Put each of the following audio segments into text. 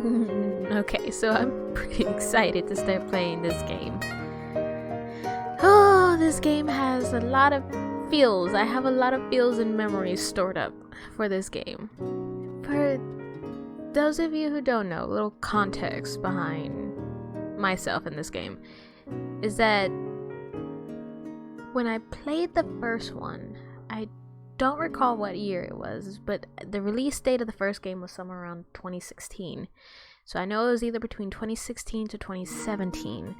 Okay, so I'm pretty excited to start playing this game. Oh, this game has a lot of feels. I have a lot of feels and memories stored up for this game. For those of you who don't know, a little context behind myself in this game is that when I played the first one, I don't recall what year it was, but the release date of the first game was somewhere around 2016. So I know it was either between 2016 to 2017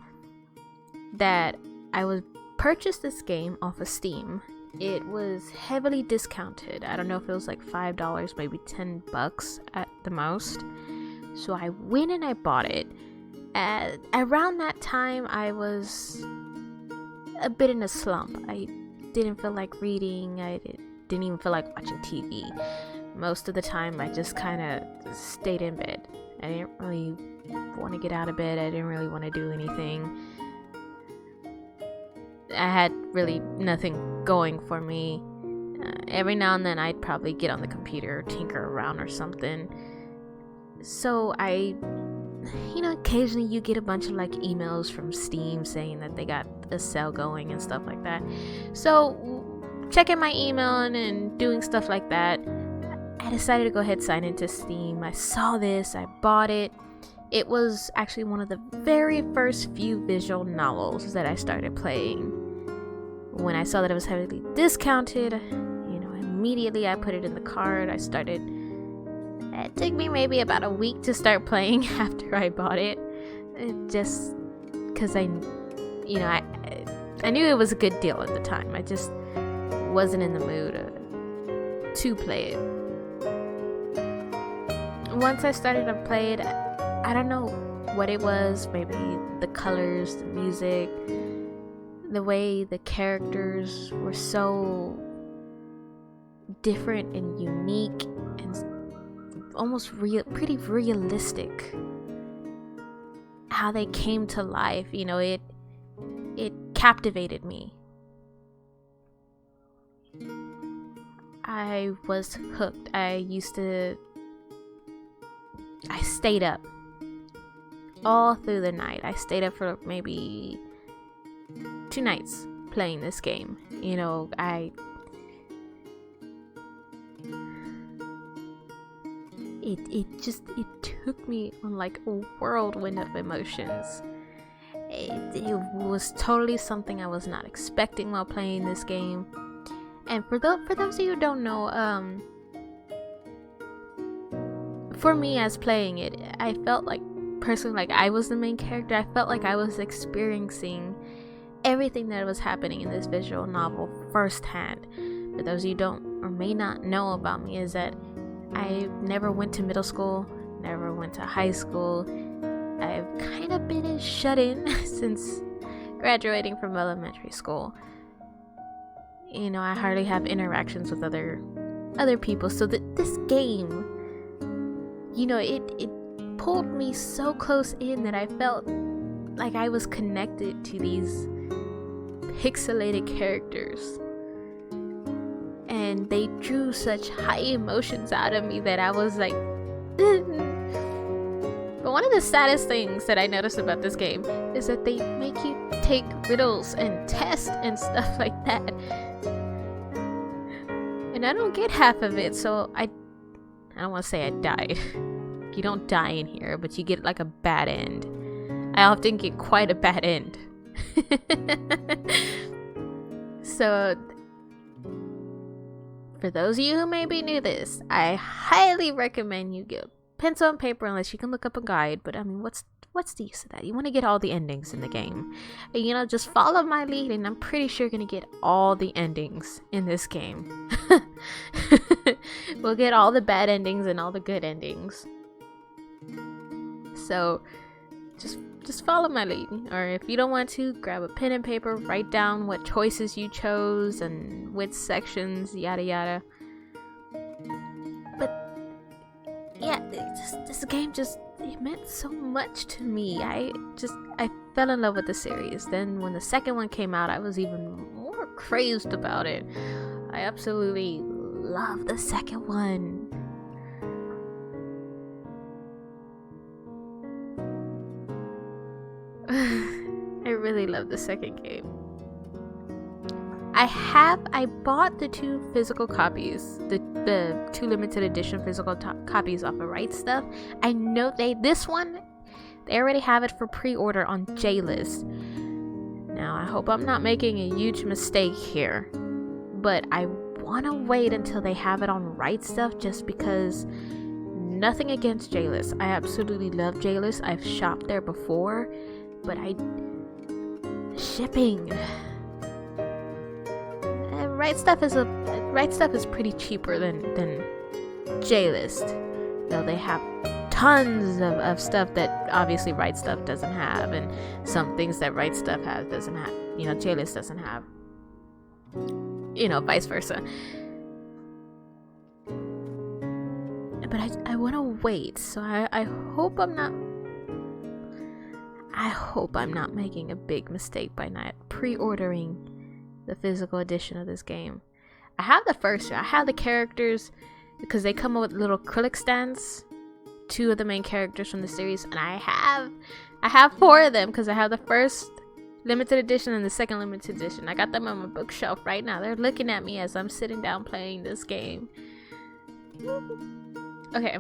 that I was purchased this game off of Steam. It was heavily discounted. I don't know if it was like $5, maybe $10 at the most. So I went and I bought it. Around that time, I was a bit in a slump. I didn't feel like reading. I didn't even feel like watching TV. Most of the time, I just kind of stayed in bed. I didn't really want to get out of bed. I didn't really want to do anything. I had really nothing going for me. Every now and then I'd probably get on the computer, tinker around or something. So occasionally you get a bunch of like emails from Steam saying that they got a sale going and stuff like that. So checking my email and doing stuff like that, I decided to go ahead and sign into Steam. I saw this, I bought it. It was actually one of the very first few visual novels that I started playing. When I saw that it was heavily discounted, immediately I put it in the cart. I started. It took me maybe about a week to start playing after I bought it. Just because I knew it was a good deal at the time. I just wasn't in the mood to play it. Once I started to play it, I don't know what it was. Maybe the colors, the music, the way the characters were so different and unique and almost pretty realistic. How they came to life, it captivated me. I was hooked. I stayed up all through the night. I stayed up for maybe 2 nights playing this game. It took me on like a whirlwind of emotions. It was totally something I was not expecting while playing this game. And for those of you who don't know, for me as playing it, I felt like personally like I was the main character. I felt like I was experiencing everything that was happening in this visual novel firsthand. For those of you who don't or may not know about me, is that I never went to middle school, never went to high school. I've kind of been shut in since graduating from elementary school. I hardly have interactions with other people. So this game, it pulled me so close in that I felt like I was connected to these pixelated characters. And they drew such high emotions out of me that I was like, But one of the saddest things that I noticed about this game is that they make you take riddles and tests and stuff like that. And I don't get half of it, so I don't want to say I died. You don't die in here, but you get like a bad end. I often get quite a bad end. So for those of you who maybe knew this, I highly recommend you get pencil and paper unless you can look up a guide. But I mean, what's the use of that? You want to get all the endings in the game. And, just follow my lead and I'm pretty sure you're going to get all the endings in this game. We'll get all the bad endings and all the good endings. So just follow my lead. Or if you don't want to, grab a pen and paper, write down what choices you chose and which sections, yada yada. But yeah, this game it meant so much to me. I fell in love with the series. Then when the second one came out, I was even more crazed about it. I absolutely love the second one. I really love the second game. I bought the 2 physical copies, the 2 limited edition physical copies off of Right Stuff. I know they already have it for pre-order on JList. Now I hope I'm not making a huge mistake here, but I want to wait until they have it on Right Stuff, just because nothing against JList. I absolutely love JList. I've shopped there before, but shipping. Right Stuff is pretty cheaper than JList. Though they have tons of stuff that obviously Right Stuff doesn't have, and some things that Right Stuff doesn't have, JList doesn't have. Vice versa. But I want to wait, so I hope I'm not making a big mistake by not pre-ordering the physical edition of this game. I have the first year. I have the characters because they come with little acrylic stands. 2 of the main characters from the series, and I have 4 of them because I have the first limited edition and the second limited edition. I got them on my bookshelf right now. They're looking at me as I'm sitting down playing this game. Okay.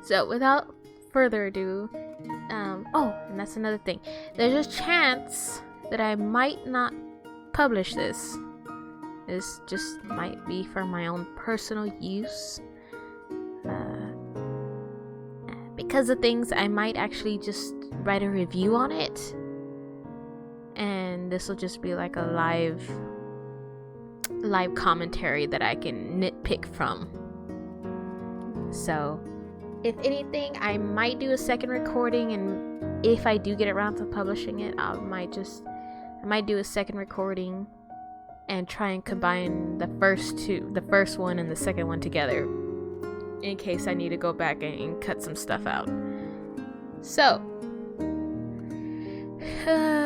So without further ado, and that's another thing. There's a chance that I might not publish this. This just might be for my own personal use. Because of things, I might actually just write a review on it. And this will just be like a live commentary that I can nitpick from. So, if anything, I might do a second recording, and if I do get around to publishing it, I might do a second recording and try and combine the first one and the second one together, in case I need to go back and cut some stuff out. So,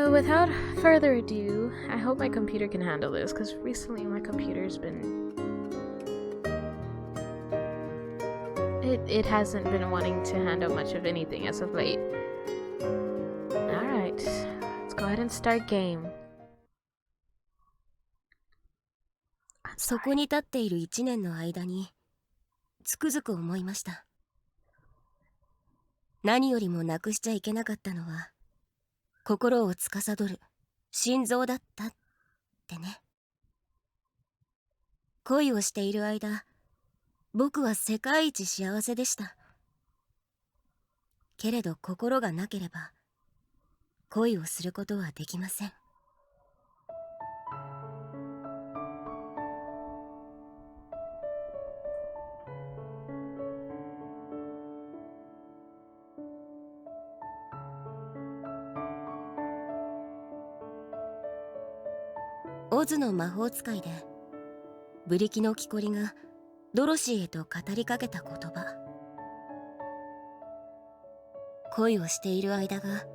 without further ado, I hope my computer can handle this, because recently my computer's been... It hasn't been wanting to handle much of anything as of late. Alright, let's go ahead and start game. そこに立っている1年の間につくづく思いました。何よりもなくしちゃいけなかったのは心を司る心臓だったってね。恋をしている間、僕は世界一幸せでした。けれど心がなければ恋をすることはできません。オズの魔法使いでブリキの木こりがドロシーへと語りかけた言葉。恋をしている間が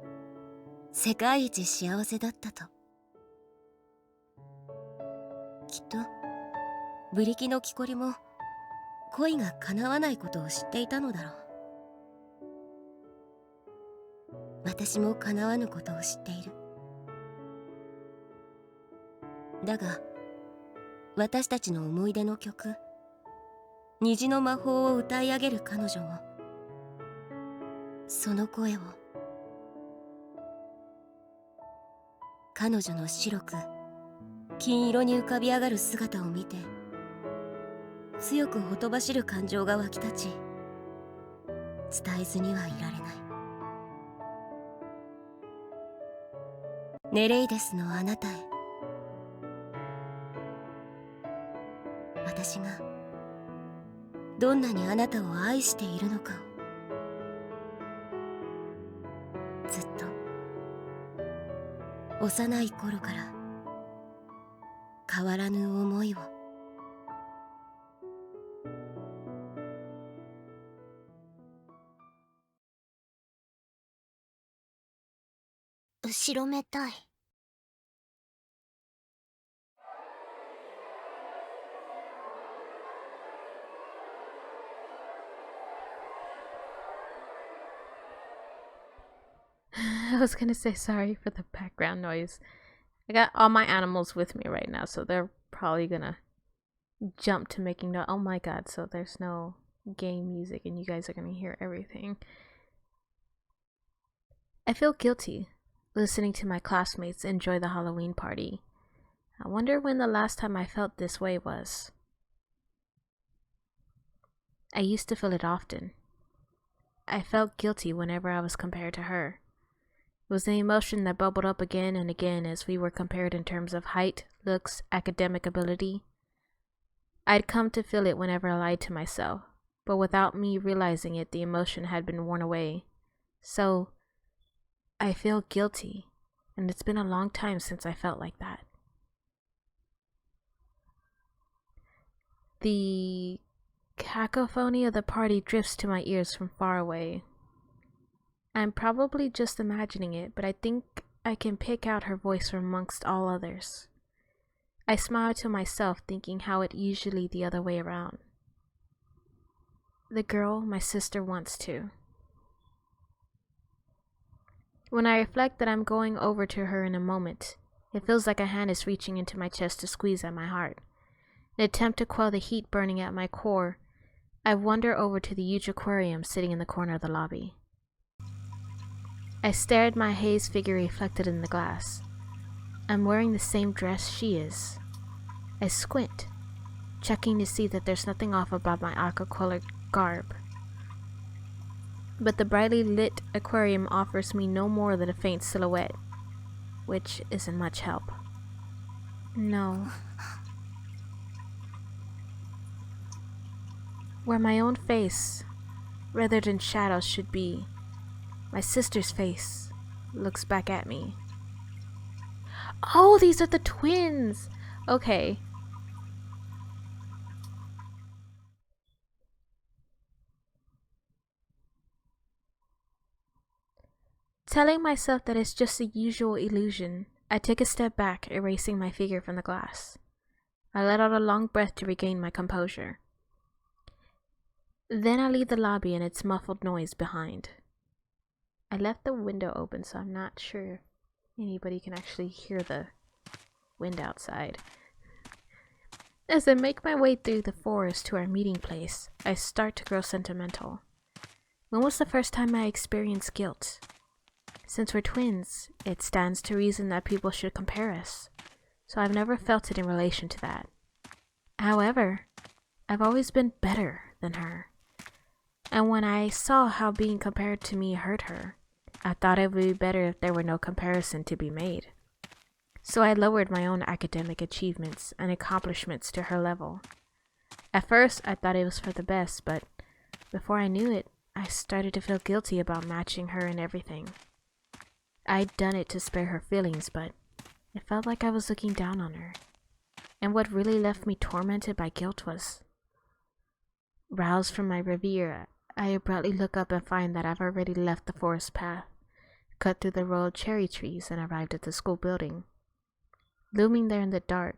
世界一幸せだったと。きっとブリキの木こりも恋が叶わないことを知っていたのだろう。私も叶わぬことを知っている。だが私たちの思い出の曲、虹の魔法を歌い上げる彼女も、その声を、彼女の白く金色に浮かび上がる姿を見て、強くほとばしる感情が湧き立ち、伝えずにはいられない。ネレイデスのあなたへ、私がどんなにあなたを愛しているのかを、ずっと幼い頃から変わらぬ思いを。後ろめたい。was gonna say sorry for the background noise. I got all my animals with me right now, so they're probably gonna jump to making no. Oh my god! So there's no game music, and you guys are gonna hear everything. I feel guilty listening to my classmates enjoy the Halloween party. I wonder when the last time I felt this way was. I used to feel it often. I felt guilty whenever I was compared to her. It was the emotion that bubbled up again and again as we were compared in terms of height, looks, academic ability. I'd come to feel it whenever I lied to myself, but without me realizing it, the emotion had been worn away. So, I feel guilty, and it's been a long time since I felt like that. The cacophony of the party drifts to my ears from far away. I'm probably just imagining it, but I think I can pick out her voice from amongst all others. I smile to myself, thinking how it usually the other way around. The girl my sister wants to. When I reflect that I'm going over to her in a moment, it feels like a hand is reaching into my chest to squeeze at my heart. In an attempt to quell the heat burning at my core, I wander over to the huge aquarium sitting in the corner of the lobby. I stare at my haze figure reflected in the glass. I'm wearing the same dress she is. I squint, checking to see that there's nothing off about my aqua-colored garb. But the brightly lit aquarium offers me no more than a faint silhouette, which isn't much help. No. Where my own face, rather than shadows, should be, my sister's face looks back at me. Oh, these are the twins! Okay. Telling myself that it's just a usual illusion, I take a step back, erasing my figure from the glass. I let out a long breath to regain my composure. Then I leave the lobby and its muffled noise behind. I left the window open, so I'm not sure if anybody can actually hear the wind outside. As I make my way through the forest to our meeting place, I start to grow sentimental. When was the first time I experienced guilt? Since we're twins, it stands to reason that people should compare us, so I've never felt it in relation to that. However, I've always been better than her. And when I saw how being compared to me hurt her, I thought it would be better if there were no comparison to be made. So I lowered my own academic achievements and accomplishments to her level. At first, I thought it was for the best, but before I knew it, I started to feel guilty about matching her in everything. I'd done it to spare her feelings, but it felt like I was looking down on her. And what really left me tormented by guilt was, roused from my reverie, I abruptly look up and find that I've already left the forest path, cut through the row of cherry trees, and arrived at the school building. Looming there in the dark,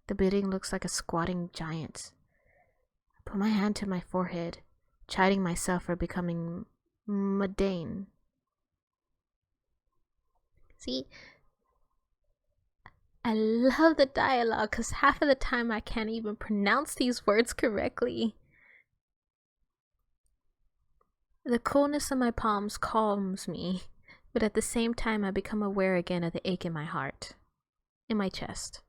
the building looks like a squatting giant. I put my hand to my forehead, chiding myself for becoming mundane. See, I love the dialogue because half of the time I can't even pronounce these words correctly. The coolness of my palms calms me, but at the same time I become aware again of the ache in my heart, in my chest.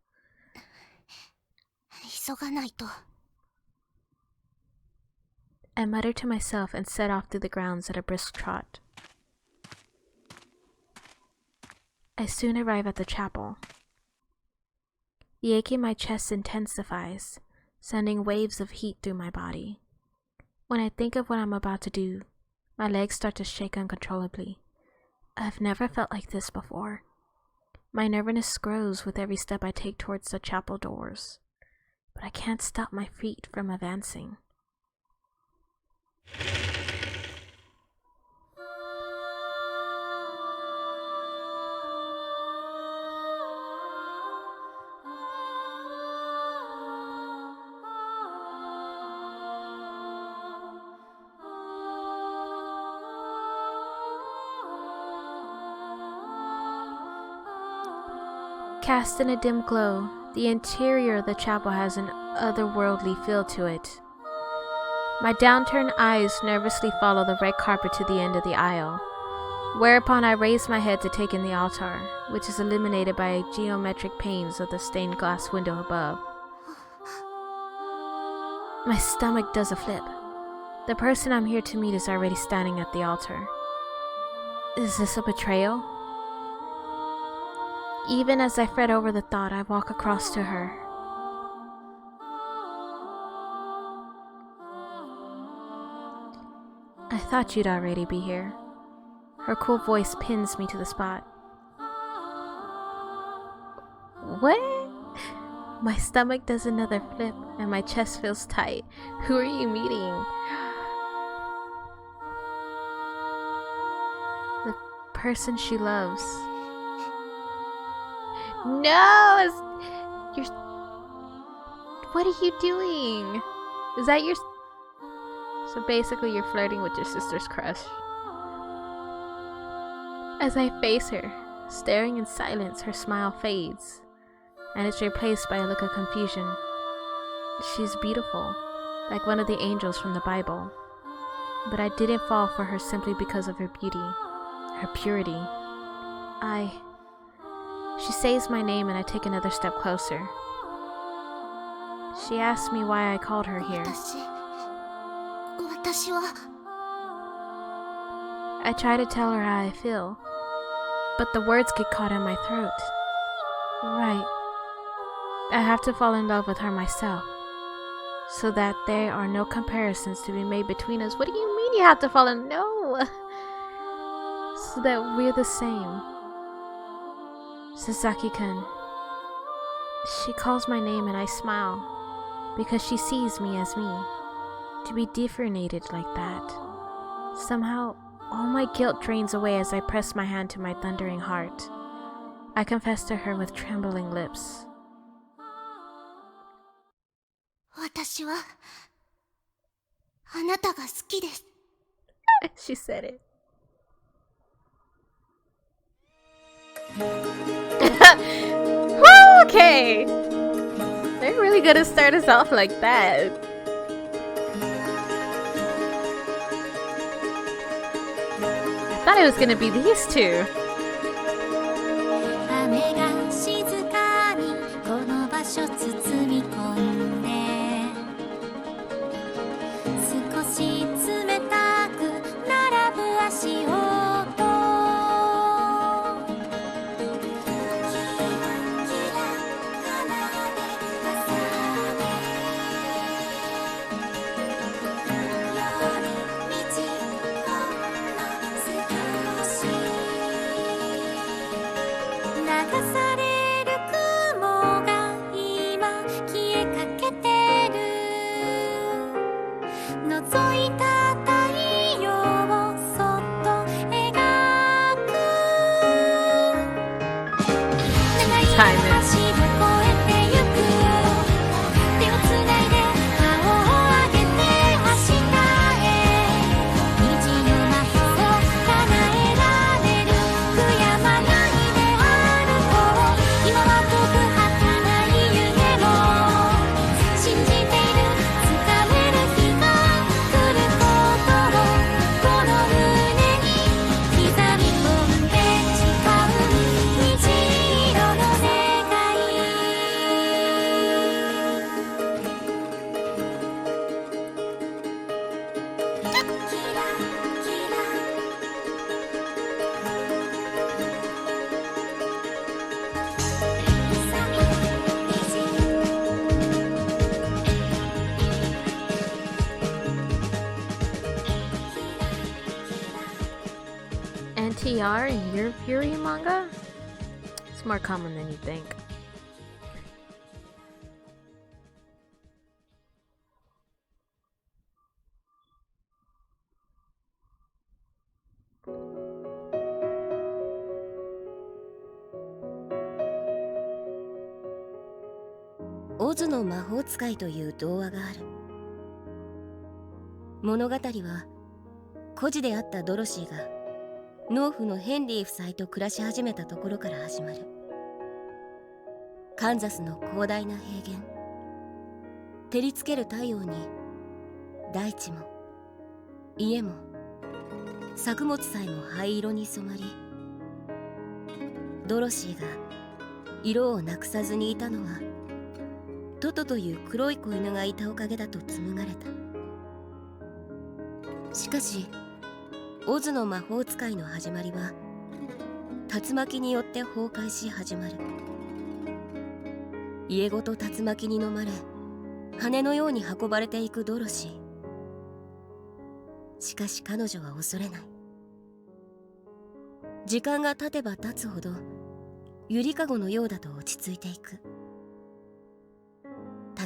急がないと。 I mutter to myself and set off through the grounds at a brisk trot. I soon arrive at the chapel. The ache in my chest intensifies, sending waves of heat through my body. When I think of what I'm about to do, my legs start to shake uncontrollably. I've never felt like this before. My nervousness grows with every step I take towards the chapel doors, but I can't stop my feet from advancing. Cast in a dim glow, the interior of the chapel has an otherworldly feel to it. My downturned eyes nervously follow the red carpet to the end of the aisle, whereupon I raise my head to take in the altar, which is illuminated by geometric panes of the stained glass window above. My stomach does a flip. The person I'm here to meet is already standing at the altar. Is this a betrayal? Even as I fret over the thought, I walk across to her. I thought you'd already be here. Her cool voice pins me to the spot. What? My stomach does another flip and my chest feels tight. Who are you meeting? The person she loves. No! You're... What are you doing? Is that your... So basically you're flirting with your sister's crush. As I face her, staring in silence, her smile fades, and is replaced by a look of confusion. She's beautiful, like one of the angels from the Bible. But I didn't fall for her simply because of her beauty, her purity. She says my name and I take another step closer. She asks me why I called her here. I try to tell her how I feel, but the words get caught in my throat. Right. I have to fall in love with her myself, so that there are no comparisons to be made between us. What do you mean you have to fall in? No! So that we're the same. Sasaki-kun. She calls my name and I smile, because she sees me as me. To be differentiated like that. Somehow, all my guilt drains away as I press my hand to my thundering heart. I confess to her with trembling lips. She said it. Okay! They're really gonna start us off like that. I thought it was gonna be these two. NTR in your Fury manga? It's more common than you think. Ozの魔法使いという童話がある。物語は孤児であったドロシーが農夫のヘンリー夫妻と暮らし始めたところから始まる。カンザスの広大な平原、照りつける太陽に大地も家も作物さえも灰色に染まり、ドロシーが色をなくさずにいたのはトトという黒い子犬がいたおかげだと紡がれた。しかしオズの魔法使いの始まりは竜巻によって崩壊し始まる。家ごと竜巻に飲まれ羽のように運ばれていくドロシー。しかし彼女は恐れない。時間が経てば経つほどゆりかごのようだと落ち着いていく。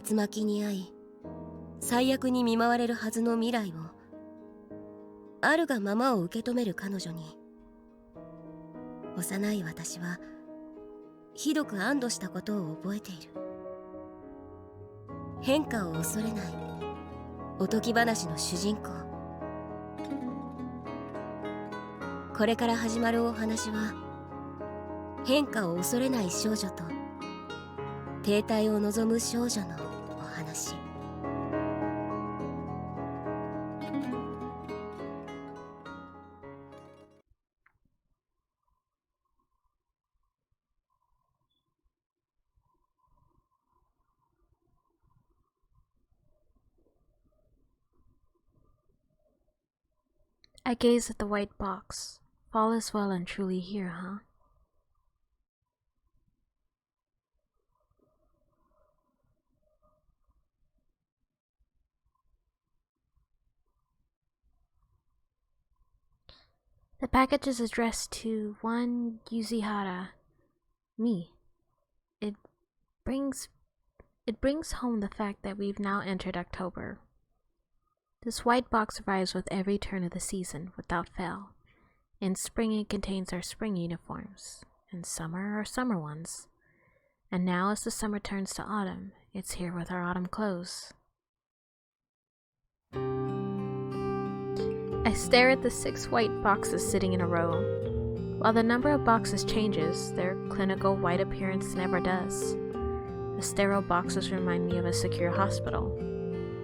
竜巻に遭い最悪に見舞われるはずの未来をあるがままを受け止める彼女に、幼い私はひどく安堵したことを覚えている。変化を恐れないおとぎ話の主人公。これから始まるお話は変化を恐れない少女と停滞を望む少女のお話。I gaze at the white box. Fall is well and truly here, huh? The package is addressed to one Yuzihara, me. It brings home the fact that we've now entered October. This white box arrives with every turn of the season, without fail. In spring it contains our spring uniforms, in summer our summer ones. And now as the summer turns to autumn, it's here with our autumn clothes. I stare at the 6 white boxes sitting in a row. While the number of boxes changes, their clinical white appearance never does. The sterile boxes remind me of a secure hospital.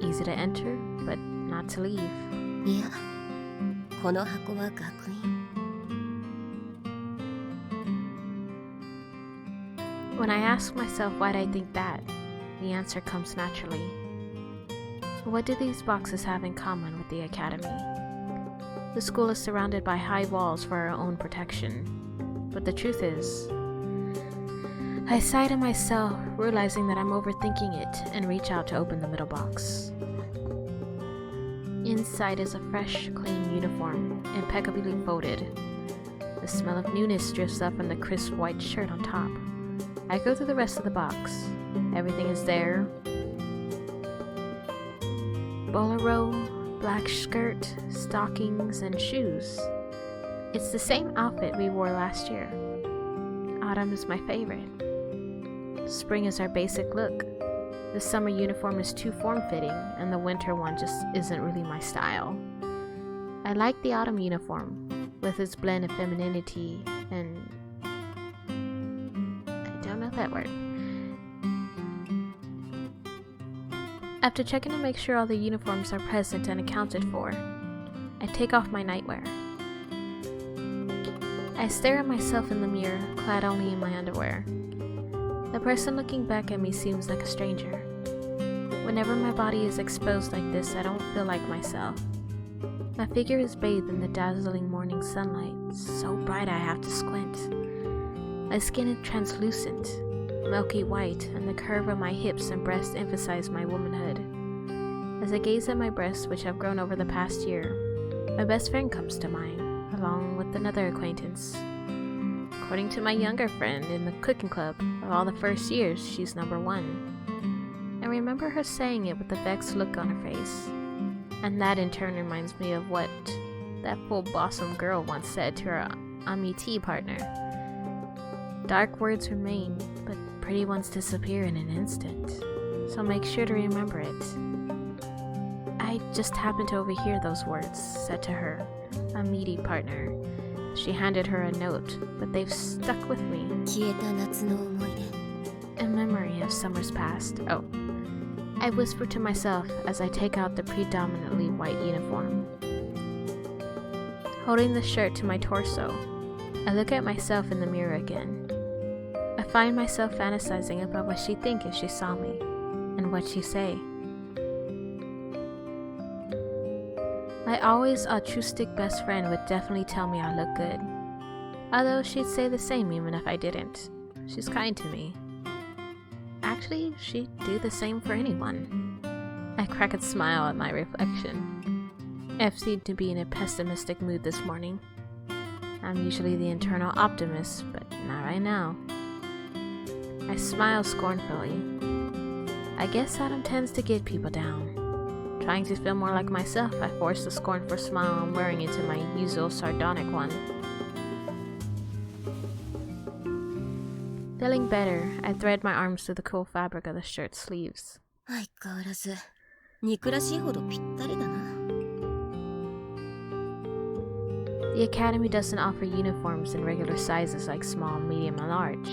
Easy to enter, but not to leave. いや、この箱は学院。When I ask myself why'd I think that, the answer comes naturally. What do these boxes have in common with the academy? The school is surrounded by high walls for our own protection. But the truth is, I sigh to myself, realizing that I'm overthinking it, and reach out to open the middle box. Inside is a fresh, clean uniform, impeccably folded. The smell of newness drifts up from the crisp white shirt on top. I go through the rest of the box. Everything is there. Bolero, black skirt, stockings, and shoes. It's the same outfit we wore last year. Autumn is my favorite. Spring is our basic look. The summer uniform is too form-fitting, and the winter one just isn't really my style. I like the autumn uniform, with its blend of femininity and... I don't know that word. After checking to make sure all the uniforms are present and accounted for, I take off my nightwear. I stare at myself in the mirror, clad only in my underwear. The person looking back at me seems like a stranger. Whenever my body is exposed like this, I don't feel like myself. My figure is bathed in the dazzling morning sunlight, so bright I have to squint. My skin is translucent, milky white, and the curve of my hips and breasts emphasize my womanhood. As I gaze at my breasts, which have grown over the past year, my best friend comes to mind, along with another acquaintance. According to my younger friend in the cooking club, of all the first years, she's number 1. I remember her saying it with a vexed look on her face, and that in turn reminds me of what that full blossom girl once said to her amitié partner. Dark words remain, but pretty ones disappear in an instant, so make sure to remember it. I just happened to overhear those words said to her amitié partner. She handed her a note, but they've stuck with me. 消えた夏の思い出。a memory of summers past. Oh, I whisper to myself as I take out the predominantly white uniform. Holding the shirt to my torso, I look at myself in the mirror again. I find myself fantasizing about what she'd think if she saw me, and what she'd say. My always altruistic best friend would definitely tell me I look good, although she'd say the same even if I didn't. She's kind to me. Actually, she'd do the same for anyone. I crack a smile at my reflection. F seemed to be in a pessimistic mood this morning. I'm usually the internal optimist, but not right now. I smile scornfully. I guess autumn tends to get people down. Trying to feel more like myself, I force the scornful smile I'm wearing into my usual sardonic one. Feeling better, I thread my arms through the cool fabric of the shirt's sleeves. 相変わらず憎らしいほどぴったりだな。The academy doesn't offer uniforms in regular sizes like small, medium, and large.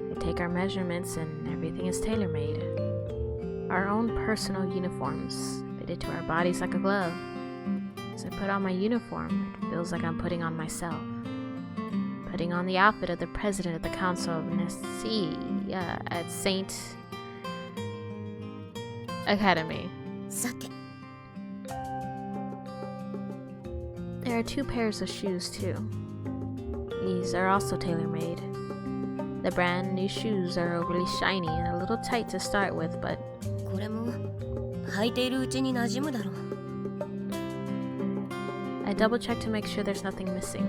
We take our measurements and everything is tailor-made. Our own personal uniforms, fitted to our bodies like a glove. As I put on my uniform, it feels like I'm putting on myself. Putting on the outfit of the president of the Council of Nessie at Saint Academy. さて There are 2 pairs of shoes too. These are also tailor-made. The brand new shoes are overly shiny and a little tight to start with, but これも履いているうちに馴染むだろう。 I double-check to make sure there's nothing missing.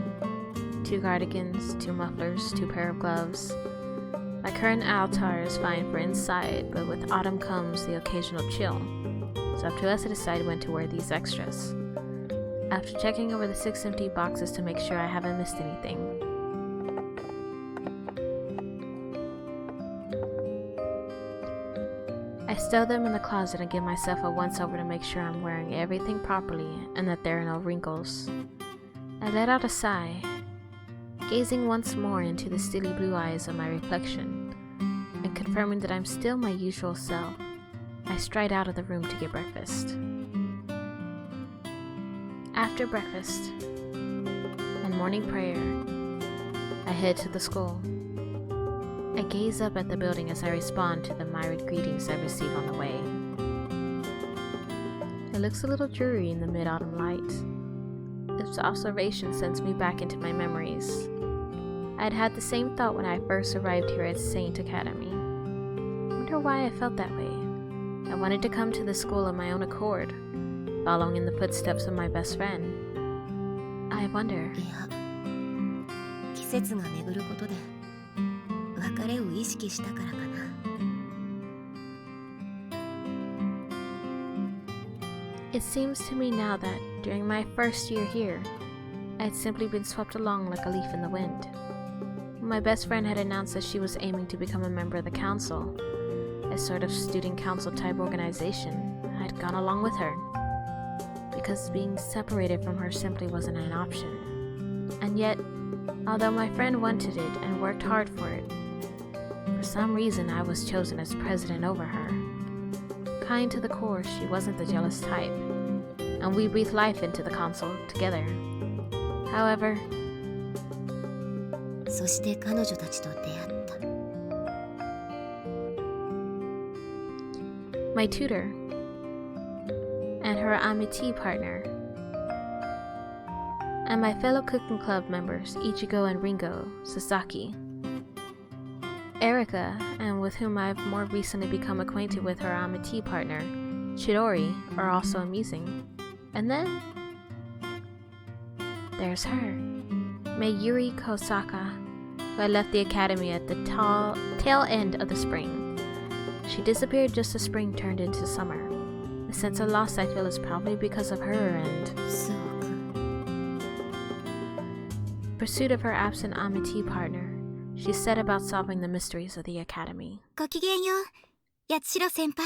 2 cardigans, 2 mufflers, 2 pair of gloves. My current altar is fine for inside, but with autumn comes the occasional chill. It's up to us to decide when to wear these extras. After checking over the 6 empty boxes to make sure I haven't missed anything, I stow them in the closet and give myself a once-over to make sure I'm wearing everything properly and that there are no wrinkles. I let out a sigh, gazing once more into the steely blue eyes of my reflection, and confirming that I'm still my usual self. I stride out of the room to get breakfast. After breakfast and morning prayer, I head to the school. I gaze up at the building as I respond to the myriad greetings I receive on the way. It looks a little dreary in the mid-autumn light. This observation sends me back into my memories. I had had the same thought when I first arrived here at Saint Academy. I wonder why I felt that way. I wanted to come to the school of my own accord, following in the footsteps of my best friend. I wonder. いや季節が巡ることで別れを意識したからかな。 It seems to me now that, during my first year here, I had simply been swept along like a leaf in the wind. When my best friend had announced that she was aiming to become a member of the council, a sort of student council type organization, I had gone along with her, because being separated from her simply wasn't an option. And yet, although my friend wanted it and worked hard for it, for some reason I was chosen as president over her. Kind to the core, she wasn't the jealous type, and we breathed life into the council together. However, そして彼女たちと出会った。 my tutor and her amitié partner, and my fellow cooking club members Ichigo and Ringo Sasaki, Erika, and with whom I've more recently become acquainted with her amitié partner, Chidori, are also amusing. And then there's her, Mayuri Kosaka, who had left the academy at the tail end of the spring. She disappeared just as spring turned into summer. The sense of loss I feel is probably because of her and そうか。 pursuit of her absent amitié partner. She set about solving the mysteries of the academy. ごきげんよう、八代先輩。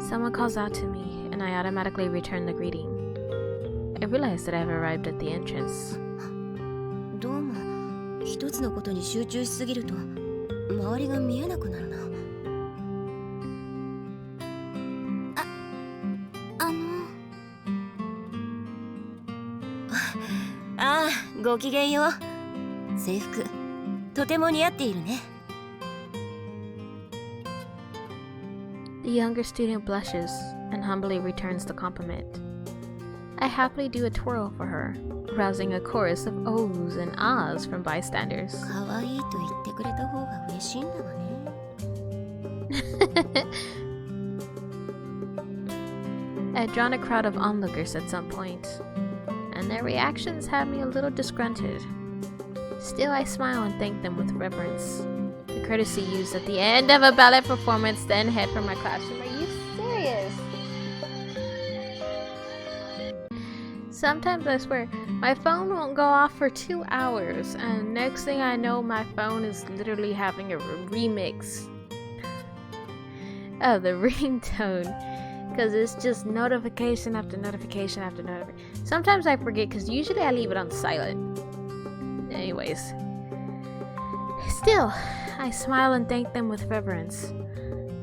Someone calls out to me, and I automatically return the greeting. I realize that I've arrived at the entrance. どうも、一つのことに集中しすぎると周りが見えなくなるな。ああ、ごきげんよう。制服とても似合っているね。The younger student blushes and humbly returns the compliment. I happily do a twirl for her, rousing a chorus of ohs and ahs from bystanders. 可愛いと言ってくれた方が嬉しいんだわね。I'd drawn a crowd of onlookers at some point, and their reactions had me a little disgruntled. Still, I smile and thank them with reverence. The courtesy used at the end of a ballet performance, then head for my classroom. Are you serious? Sometimes I swear, my phone won't go off for 2 hours, and next thing I know, my phone is literally having a remix of the ringtone. Because it's just notification after notification after notification. Sometimes I forget because usually I leave it on silent. Anyways. Still, I smile and thank them with reverence.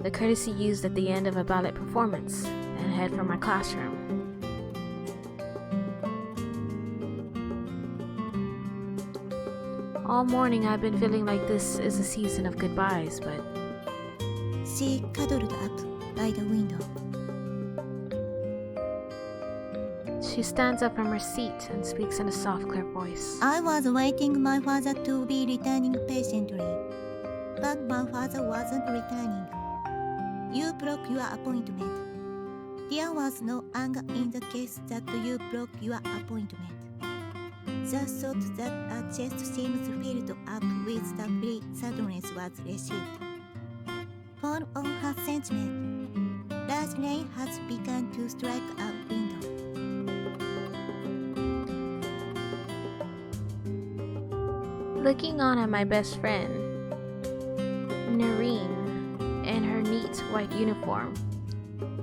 The courtesy used at the end of a ballet performance, and head for my classroom. All morning I've been feeling like this is a season of goodbyes, but... She cuddled up by the window. She stands up from her seat and speaks in a soft, clear voice. I was waiting my father to be returning patiently, but my father wasn't returning. You broke your appointment. There was no anger in the case that you broke your appointment. The thought that a chest seems filled up with the free sadness was received. For all her sentiment, large rain has begun to strike our window. Looking on at my best friend, Noreen, in her neat white uniform,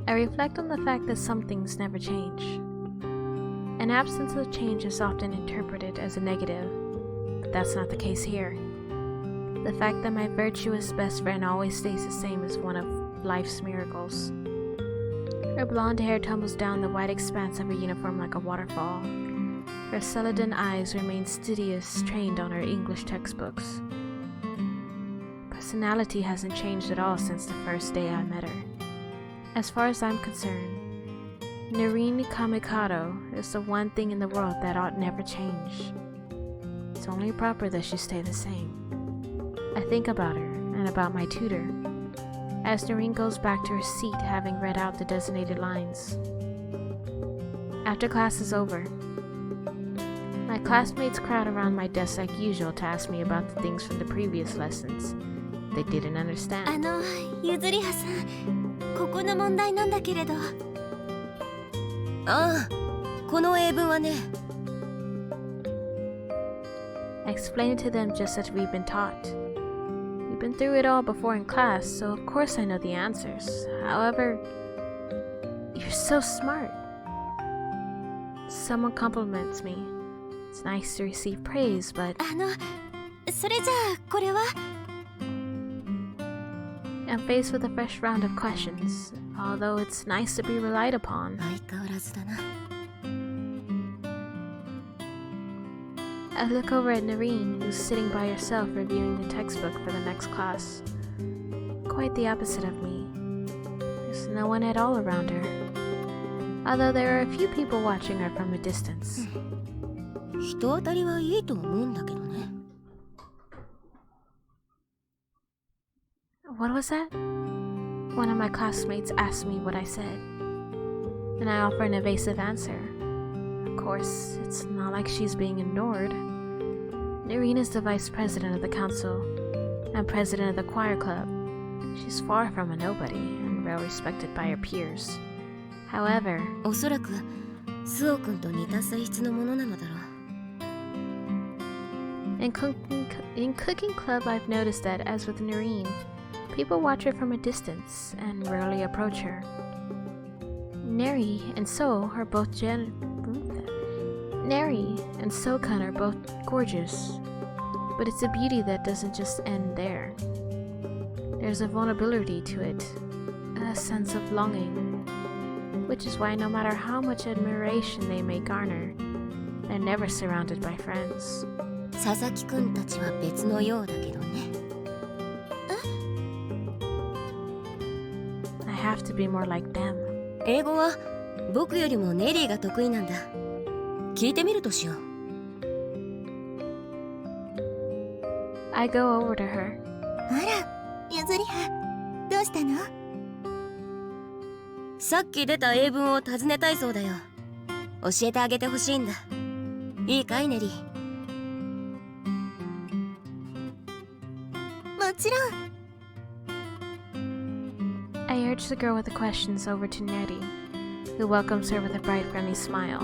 I reflect on the fact that some things never change. An absence of change is often interpreted as a negative, but that's not the case here. The fact that my virtuous best friend always stays the same is one of life's miracles. Her blonde hair tumbles down the white expanse of her uniform like a waterfall. Her celadon eyes remain studious, trained on her English textbooks. Personality hasn't changed at all since the first day I met her. As far as I'm concerned, Noreen Kamikado is the one thing in the world that ought never change. It's only proper that she stay the same. I think about her and about my tutor, as Noreen goes back to her seat having read out the designated lines. After class is over, my classmates crowd around my desk like usual to ask me about the things from the previous lessons they didn't understand. ゆずりはさん、ここの問題なんだけれど。ああ、この英文はね。I explained it to them just as we've been taught. We've been through it all before in class, so of course I know the answers. However, you're so smart. Someone compliments me. It's nice to receive praise, but それじゃあこれは I'm faced with a fresh round of questions, although it's nice to be relied upon. 相変わらずだな。I look over at Noreen, who's sitting by herself reviewing the textbook for the next class. Quite the opposite of me. There's no one at all around her, although there are a few people watching her from a distance. 人当たりはいいと思うんだけどね。What was that? One of my classmates asked me what I said, and I offer an evasive answer. Of course, it's not like she's being ignored. Noreen is the vice president of the council and president of the choir club. She's far from a nobody and well respected by her peers. However, おそらくスオ君と似た性質のものなのだろう。in cooking club, I've noticed that, as with Noreen, people watch her from a distance and rarely approach her. Neri and So are both Neri and Sokan are both gorgeous, but it's a beauty that doesn't just end there. There's a vulnerability to it, a sense of longing, which is why no matter how much admiration they may garner, they're never surrounded by friends. 佐々木くんたちは別のようだけどね。I have to be more like them. 英語は僕よりもネリーが得意なんだ。聞いてみるとしよう。I go over to her. あら、ゆずりは、どうしたの？さっき出た英文を尋ねたいそうだよ。教えてあげてほしいんだ。いいかい、ネリー？もちろん。I urge the girl with the questions over to Nettie, who welcomes her with a bright, friendly smile.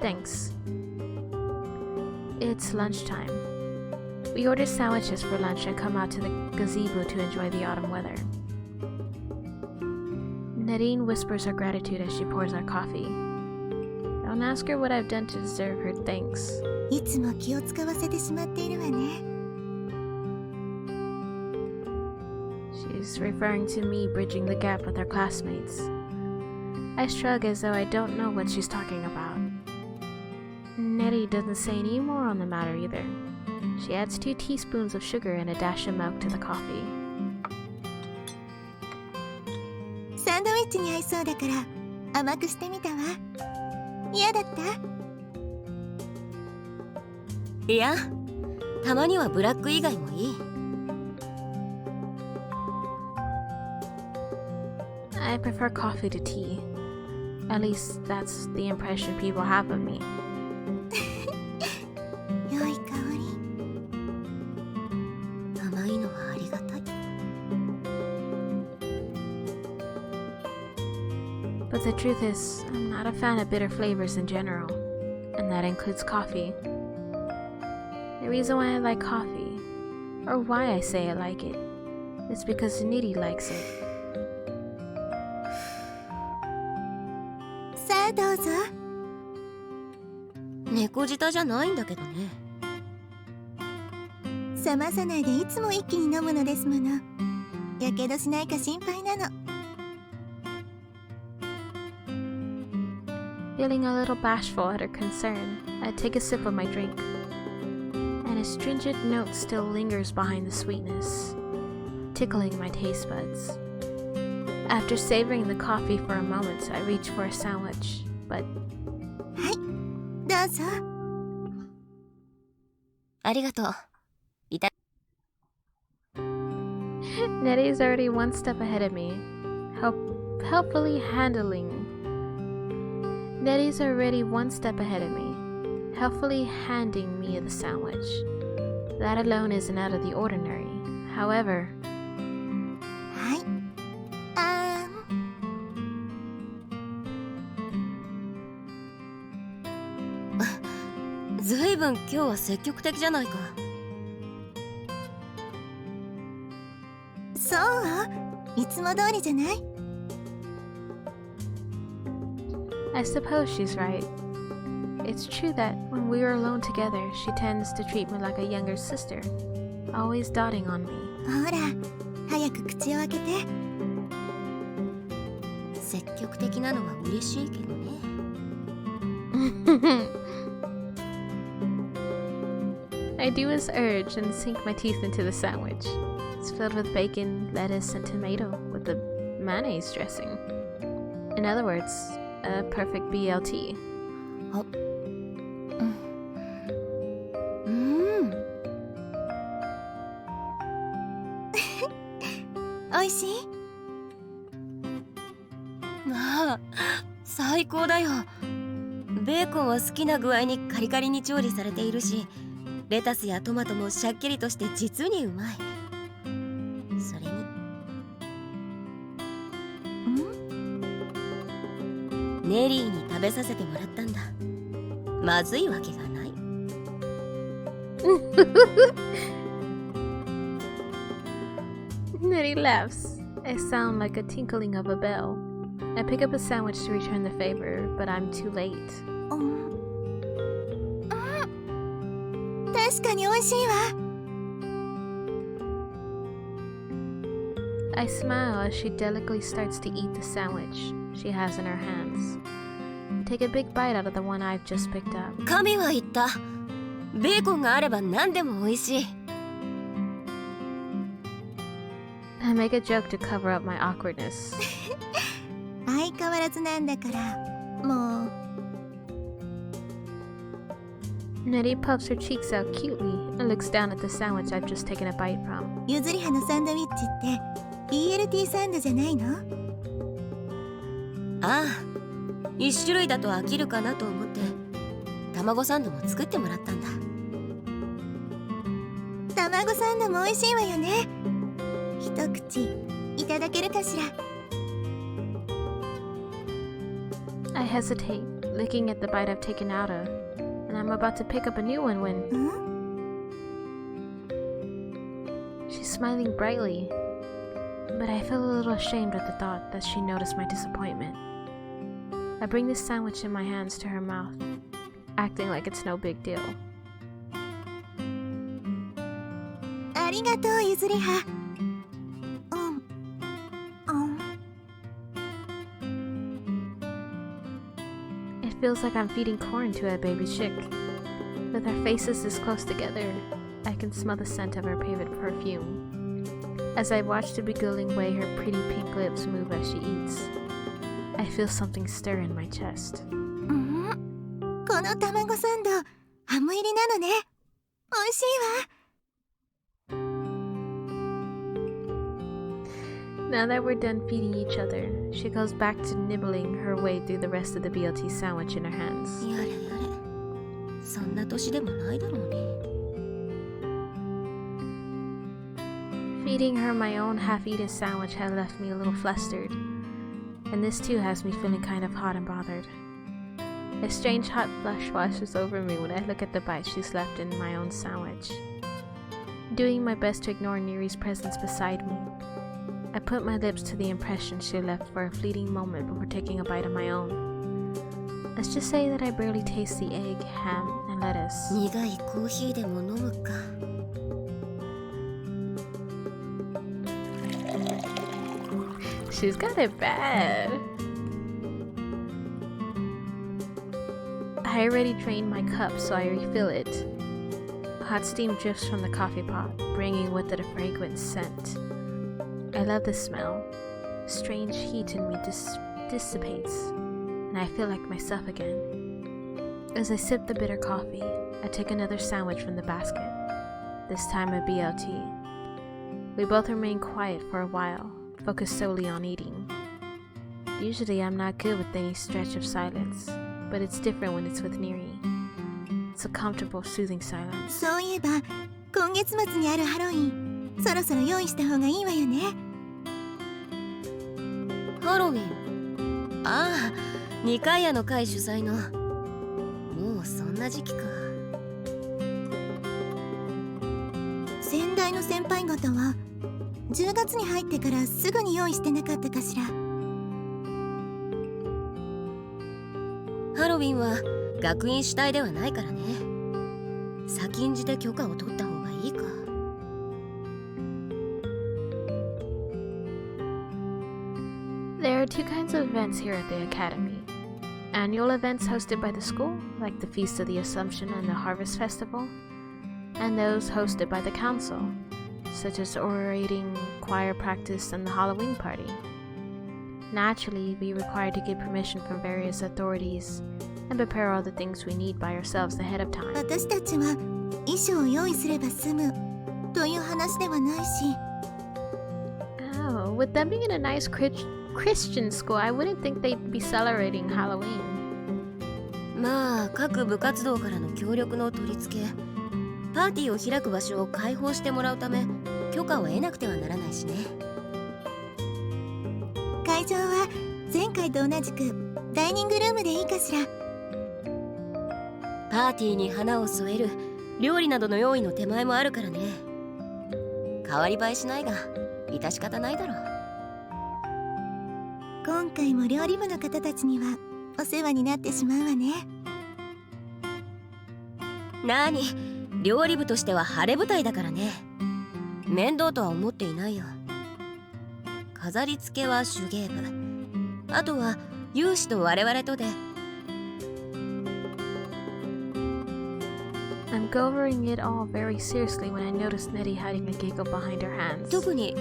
Thanks. It's lunchtime. We order sandwiches for lunch and come out to the gazebo to enjoy the autumn weather. Nadine whispers her gratitude as she pours our coffee. I don't ask her what I've done to deserve her thanks. いつも気を使わせてしまっているわね。She's referring to me bridging the gap with our classmates. I shrug as though I don't know what she's talking about. Nettie doesn't say any more on the matter either. She adds 2 teaspoons of sugar and a dash of milk to the coffee. サンドイッチに合いそうだから甘くしてみたわ。嫌だった？いや、たまにはブラック以外もいい。I prefer coffee to tea. At least that's the impression people have of me. 良い香り。甘いのはありがたい。But the truth is, I'm not a fan of bitter flavors in general, and that includes coffee. The reason why I like coffee, or why I say I like it, is because Nitty likes it. さあどうぞ。猫舌じゃないんだけどね。冷まさないでいつも一気に飲むのですもの。やけどしないか心配なの。Feeling a little bashful at her concern, I take a sip of my drink, and a astringent note still lingers behind the sweetness, tickling my taste buds. After savoring the coffee for a moment, I reach for a sandwich, but... はい、どうぞ。ありがとう。Nettie's already one step ahead of me, helpfully handling. Nettie's already one step ahead of me, helpfully handing me the sandwich. That alone isn't out of the ordinary. However, はい。ずいぶん今日は積極的じゃないか。そう？いつも通りじゃない？ I suppose she's right. It's true that when we are alone together, she tends to treat me like a younger sister, always dotting on me. ほら、早く口を開けて。積極的なのは嬉しいけどね。I do as urged and sink my teeth into the sandwich. It's filled with bacon, lettuce, and tomato with the mayonnaise dressing. In other words, a perfect BLT. おいしい？ああ、最高だよ。ベーコンは好きな具合にカリカリに調理されているし、レタスやトマトもシャッキリとして実にうまい。それにネリーに食べさせてもらったんだ。まずいわけがない。Nettie laughs. I sound like a tinkling of a bell. I pick up a sandwich to return the favor, but I'm too late. 確かに美味しいわ。I smile as she delicately starts to eat the sandwich she has in her hands. Take a big bite out of the one I've just picked up. 神は言った。ベーコンがあれば何でも美味しい。I make a joke to cover up my awkwardness. 相変わらずなんだから、もう。Nettie puffs her cheeks out cutely and looks down at the sandwich I've just taken a bite from. ゆずりはのサンドイッチって BLT サンドじゃないの？ああ、一種類だと飽きるかなと思って卵サンドも作ってもらったんだ。卵サンドも美味しいわよね。一口いただけるかしら。I hesitate, looking at the bite I've taken out of, and I'm about to pick up a new one when... She's smiling brightly, but I feel a little ashamed at the thought that she noticed my disappointment. I bring the sandwich in my hands to her mouth, acting like it's no big deal. ありがとうゆずりは。It feels like I'm feeding corn to a baby chick. With our faces this close together, I can smell the scent of her favorite perfume. As I watch the beguiling way her pretty pink lips move as she eats, I feel something stir in my chest. この卵サンドハム入りなのね。美味しいわ。Now that we're done feeding each other, she goes back to nibbling her way through the rest of the BLT sandwich in her hands. やれやれ、そんな年でもないだろうに。Feeding her my own half-eaten sandwich had left me a little flustered, and this too has me feeling kind of hot and bothered. A strange hot flush washes over me when I look at the bite she's left in my own sandwich. Doing my best to ignore Neri's presence beside me, I put my lips to the impression she left for a fleeting moment before taking a bite of my own. Let's just say that I barely taste the egg, ham, and lettuce. 苦いコーヒーでも飲むか。She's got it bad. I already drained my cup, so I refill it. Hot steam drifts from the coffee pot, bringing with it a fragrant scent. I love the smell. Strange heat in me dissipates, and I feel like myself again. As I sip the bitter coffee, I take another sandwich from the basket, this time a BLT. We both remain quiet for a while, focused solely on eating. Usually I'm not good with any stretch of silence, but it's different when it's with Neri. It's a comfortable, soothing silence. そういえば今月末にあるハロウィン、そろそろ用意した方がいいわよね。ハロウィン。ああ、二階屋の会主催の。もうそんな時期か。先代の先輩方は10月に入ってからすぐに用意してなかったかしら。ハロウィンは学院主体ではないからね。先んじて許可を取った方がいいか。There are two kinds of events here at the Academy. Annual events hosted by the school, like the Feast of the Assumption and the Harvest Festival, and those hosted by the council, such as orating, choir practice, and the Halloween party. Naturally, we are required to get permission from various authorities and prepare all the things we need by ourselves ahead of time. 私たちは衣装を用意すれば済むという話ではないし。Oh, with them being in a nice Christian school, I wouldn't think they'd be celebrating Halloween. まあ各部活動からの協力の取り付け、パーティーを開く場所を開放してもらうため許可を得なくてはならないしね。会場は前回と同じくダイニングルームでいいかしら。パーティーに花を添える料理などの用意の手前もあるからね。代わり映えしないが致し方ないだろう。今回も料理部の方たちにはお世話になってしまうわね。なに、料理部としては晴れ舞台だからね。面倒とは思っていないよ。飾り付けは手芸部、あとは有志と我々とで。 I'm govering it all very seriously when I noticed Nettie hiding a giggle behind her hands. 特に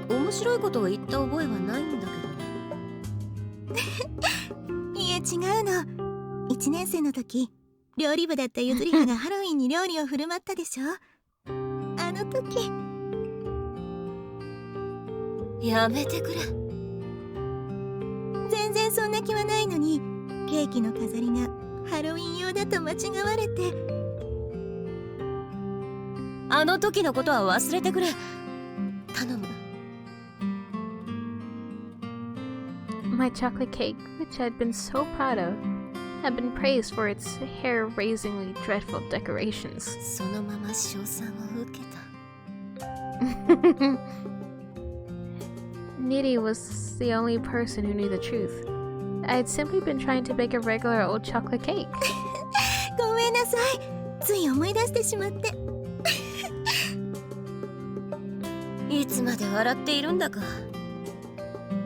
面白いことを言った覚えはないんだけどね。いえ違うの。1年生の時料理部だったゆずりはがハロウィンに料理を振る舞ったでしょ。あの時。やめてくれ。全然そんな気はないのに、ケーキの飾りがハロウィン用だと間違われて。あの時のことは忘れてくれ。頼む。 My chocolate cake, which I'd been so proud of, had been praised for its hair-raisingly dreadful decorations. そのまま賞賛を受けた。Nitty was the only person who knew the truth. I had simply been trying to bake a regular old chocolate cake. ごめんなさい。つい思い出してしまって。いつまで笑っているんだか。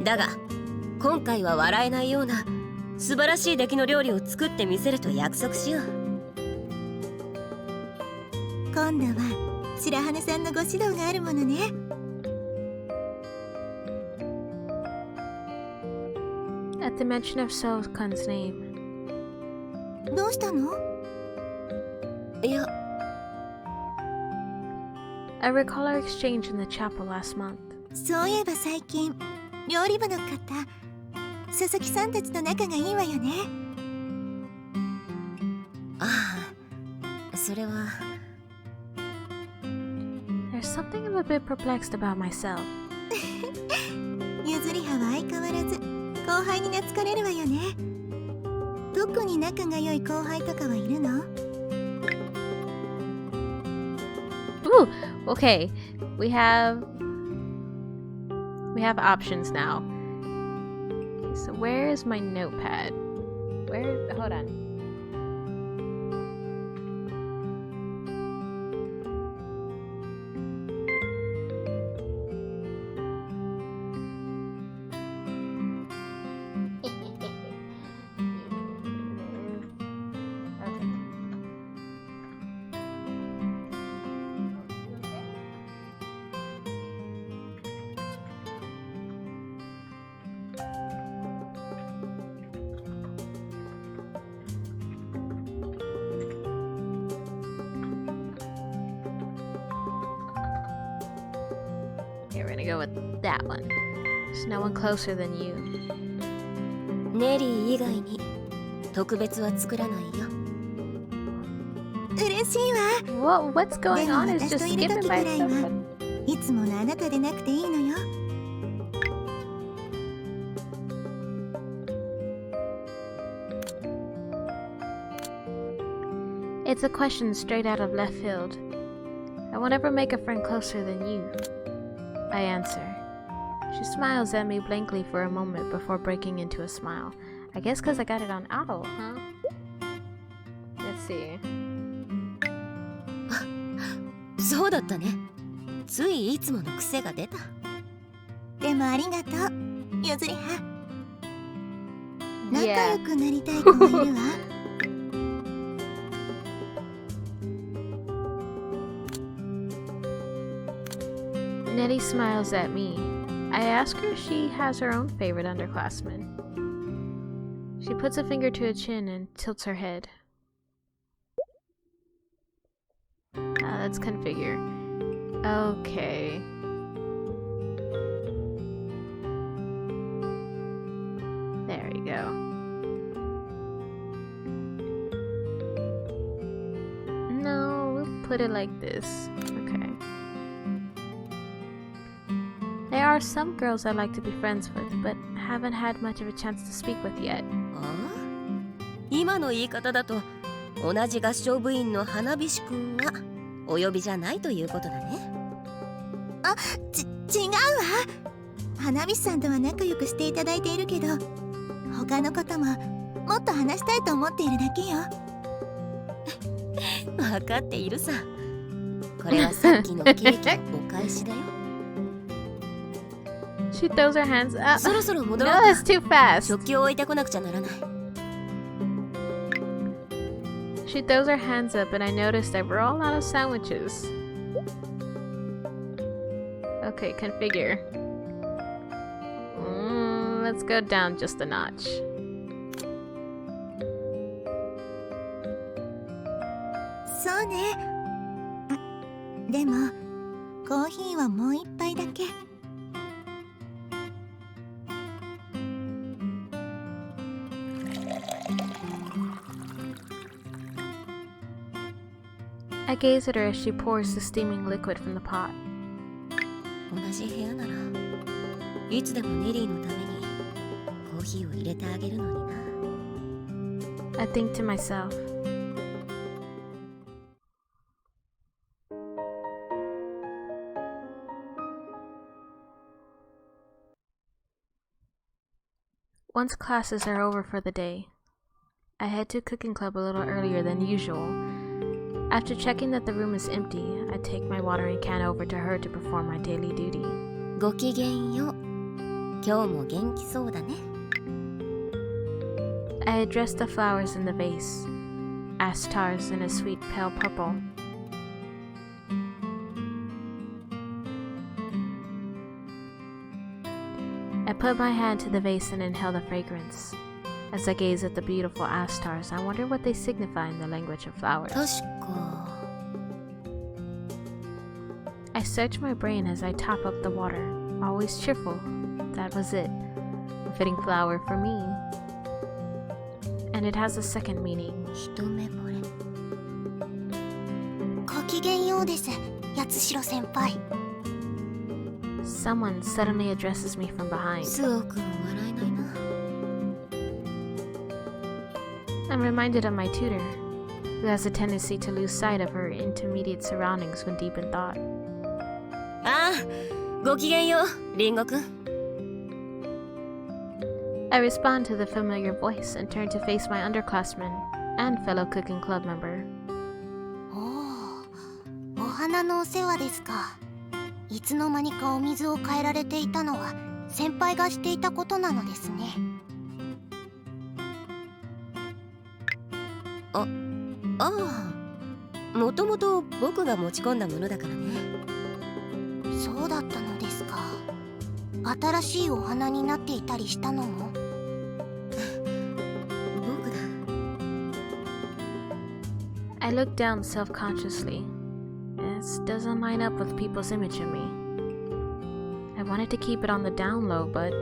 だが今回は笑えないような素晴らしい出来の料理を作ってみせると約束しよう。今度は白羽さんのご指導があるものね。At the mention of Sokan's name, どうしたの？いや、 I recall our exchange in the chapel last month. そういえば最近料理部の方、佐々木さんたちと仲がいいわよね。ああ、それは。 There's something I'm a bit perplexed about myself. ゆずりはは相変わらず後輩に懐かれるわよね。特に仲が良い後輩とかはいるの？ Ooh, okay. We have options now. Okay, so where is my notepad? Hold on. Okay, we're gonna go with that one. There's no one closer than you. ネリー以外に特別は作らないよ。嬉しいわ。What's going on is just given by someone. いつものあなたでなくていいのよ。It's a question straight out of left field. I won't ever make a friend closer than you. I answer. She smiles at me blankly for a moment before breaking into a smile. I guess because I got it on auto, huh? Let's see. そうだったね。ついいつもの癖が出た。でもありがとう、ゆずりは。仲 Yeah. 良くなりたい子もいるわ。Nettie smiles at me. I ask her if she has her own favorite underclassman. She puts a finger to her chin and tilts her head. Let's configure. Okay. There we go. No, we'll put it like this. Okay. There are some girls I'd like to be friends with, but haven't had much of a chance to speak with yet. ああ、今の言い方だと同じ合唱部員の花火師くんはお呼びじゃないということだね。あ、違うわ。花火師さんとは仲良くしていただいているけど、他のことももっと話したいと思っているだけよ。分かっているさ。これはさっきのケーキのお返しだよ。She throws her hands up. そろそろ戻 No, ろうか。 that's too fast. 食器を置いてこなくちゃならない。 She throws her hands up and I notice that we're all out of sandwiches. Okay, configure. Let's go down just a notch. そうね。でもコーヒーはもう一杯だけ。I gaze at her as she pours the steaming liquid from the pot. 同じ部屋ならいつでもネリーのためにコーヒーを入れてあげるのにな。 I think to myself. Once classes are over for the day, I head to cooking club a little earlier than usual. After checking that the room is empty, I take my watering can over to her to perform my daily duty. ごきげんよう。今日も元気そうだね。 I address the flowers in the vase, astars in a sweet pale purple. I put my hand to the vase and inhale the fragrance. As I gaze at the beautiful astars, I wonder what they signify in the language of flowers. 確か I search my brain as I top up the water, always cheerful. That was it. A fitting flower for me. And it has a second meaning. 一目惚れ。ごきげんようです、八代先輩。 Someone suddenly addresses me from behind. スオ君笑えないな。 I'm reminded of my tutor, who has a tendency to lose sight of her intermediate surroundings when deep in thought. ああ、ごきげんよう、リンゴ君。 I respond to the familiar voice and turn to face my underclassman and fellow cooking club member. おお、お花のお世話ですか。いつの間にかお水を変えられていたのは先輩がしていたことなのですね。ああ、もともと僕が持ち込んだものだからね。そうだったのですか。新しいお花になっていたりしたのも。僕だ。 I look down self-consciously. This doesn't line up with people's image of me. I wanted to keep it on the down low, but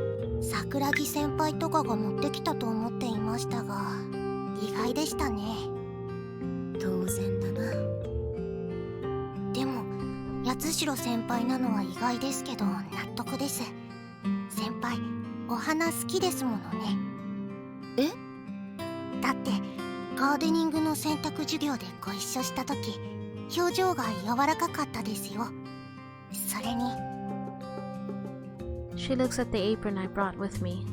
桜木先輩とかが持ってきたと思っていましたが、意外でしたね。当然だな。でも八代先輩なのは意外ですけど納得です。先輩お花好きですものね。え？だってガーデニングの選択授業でご一緒した時表情が柔らかかったですよ。それに she looks at the apron I brought with me.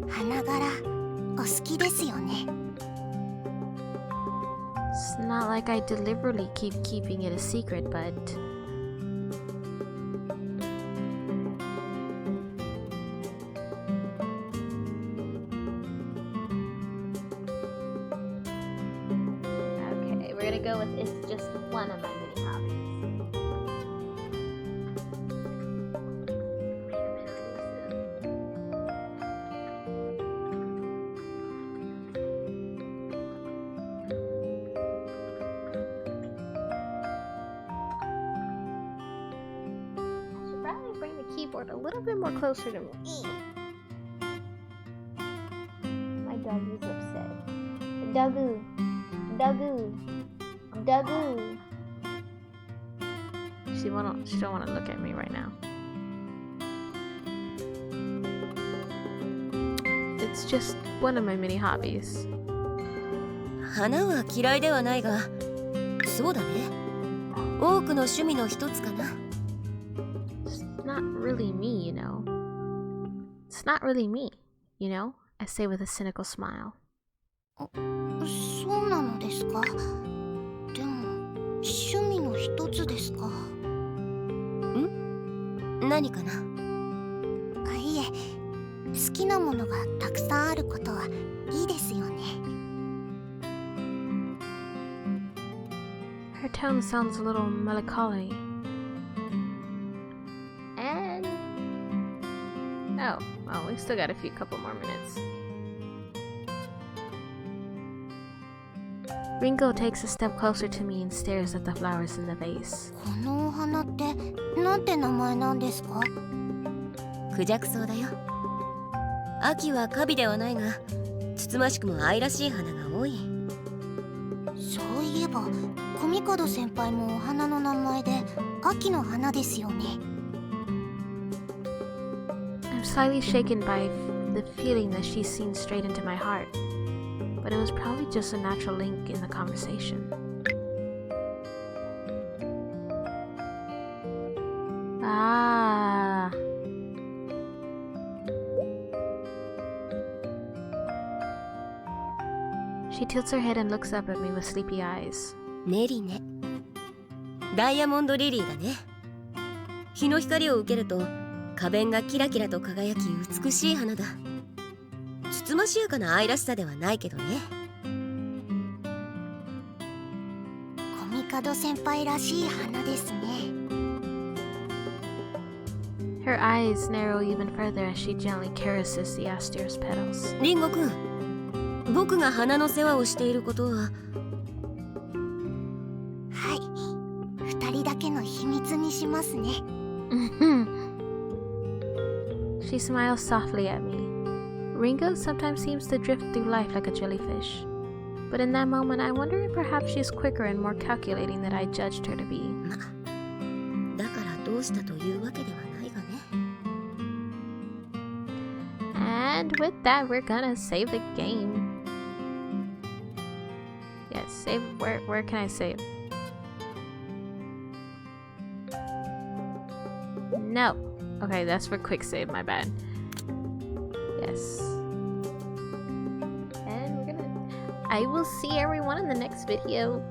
花柄お好きですよね。 It's not like I deliberately keep keeping it a secret, but okay, we're gonna go with it's just one of my many hobbies. Probably bring the keyboard a little bit more closer to me. My doggy's upset. Doggo, doggo, doggo. She don't wanna look at me right now. It's just one of my many hobbies. 花は嫌いではないが、そうだね。多くの趣味の一つかな。It's not really me, you know. It's not really me, you know, I say with a cynical smile. そうなのですか。でも趣味の一つですか。何かな。がたくさんあることはいいですよね。 Her tone sounds a little melancholy. And... oh, well, we still got a couple more minutes. Ringo takes a step closer to me and stares at the flowers in the vase. このお花ってなんて名前なんですか？クジャクソウだよ。秋はカビではないが、つつましくも愛らしい花が多い。そういえばコミカド先輩もお花の名前で秋の花ですよね。 I'm slightly shaken by the feeling that she's seen straight into my heart, but it was probably just a natural link in the conversation. Ah. She tilts her head and looks up at me with sleepy eyes. ネリね。ダイヤモンドリリーだね。日の光を受けると花弁がキラキラと輝き美しい花だ。つつましやかな愛らしさではないけどね。コミカド先輩らしい花ですね。 Her eyes narrow even further as she gently caresses the aster's petals. リンゴくん、僕が花の世話をしていることは、はい、二人だけの秘密にしますね。She smiles softly at me. Ringo sometimes seems to drift through life like a jellyfish. But in that moment, I wonder if perhaps she's quicker and more calculating than I judged her to be. ま、だからどうしたというわけではないがね。And with that, we're gonna save the game. Yes, save. Where can I save? No. Okay, that's for quick save, my bad. Yes. And we're gonna... I will see everyone in the next video.